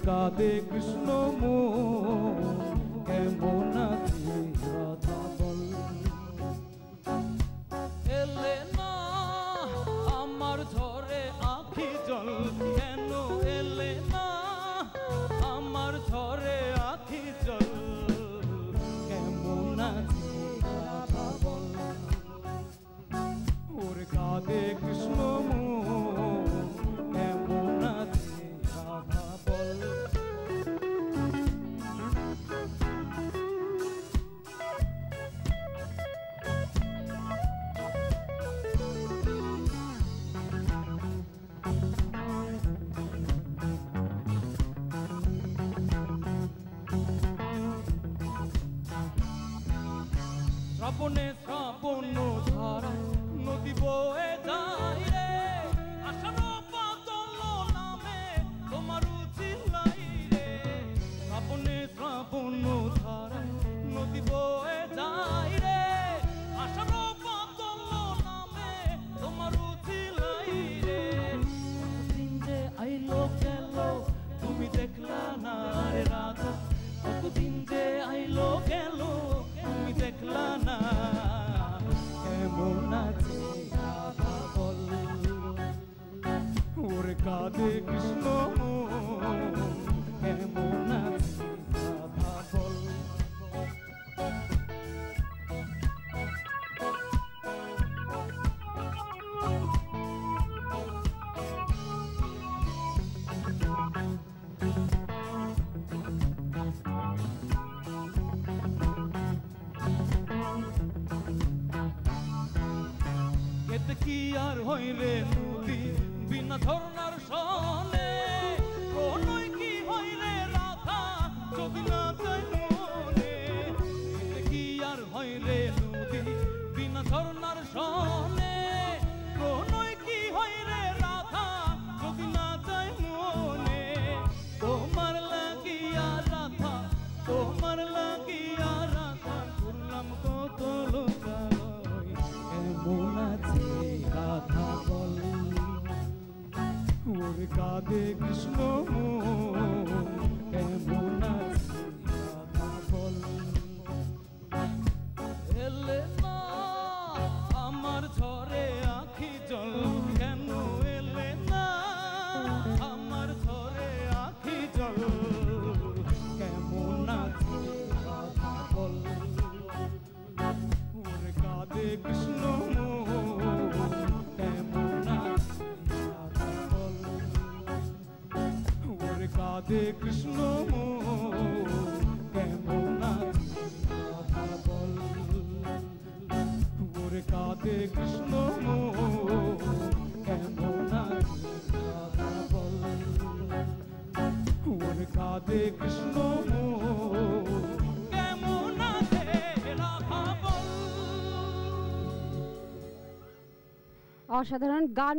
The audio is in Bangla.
কাঁদে কৃষ্ণ মন কেমন আছে রাধা বল এলে না আমার ঝরে আখি জল কেন এলে না আমার ঝরে আখি জল কেমন আছে রাধা বল ওর কাঁদে কৃষ্ণ মন কেমন আছে রাধা বল শ্রাবণে শ্রাবণ ধারা নদী বয়ে যায় রে আষাঢ় বাদল নামে তোমার চিল্লাই রে শ্রাবণে শ্রাবণ ধারা নদী বয়ে যায় রে আষাঢ় বাদল নামে তোমার চিল্লাই রে দিন যে আইলো গেল তুমি দেখলা না রে রাধা কতদিন যে আইলো গেল তুমি দেখলা না কেমন আছে রাধা বল ওর কাঁদে কৃষ্ণ কেমন আছে রাধা বল কি আর হইরে নদী বিনা ঝর্ণার সনে কোনই কি হইরে রাধা যদি না যাই মনে কি আর হইরে নদী বিনা ঝর্ণার সনে কোনই কি হইরে রাধা যদি না যাই মনে তোমার লাগিয়া রাধা তোমার লাগিয়া রাধা করলাম কত লোকালয় কেমন আছে রাধা বল ওর কাঁদে কৃষ্ণ কেমন আছে রাধা বল এলে না আমার ঝরে আখি জল কেন এলে না আমার ঝরে আখি জল কেমন আছে রাধা বল ওর কাঁদে কৃষ্ণ কাঁদে কৃষ্ণ কেমন আছে রাধা বল ওরে কাঁদে কৃষ্ণ কেমন আছে রাধা বল ওরে কাঁদে কৃষ্ণ কেমন আছে রাধা বল। অসাধারণ গান।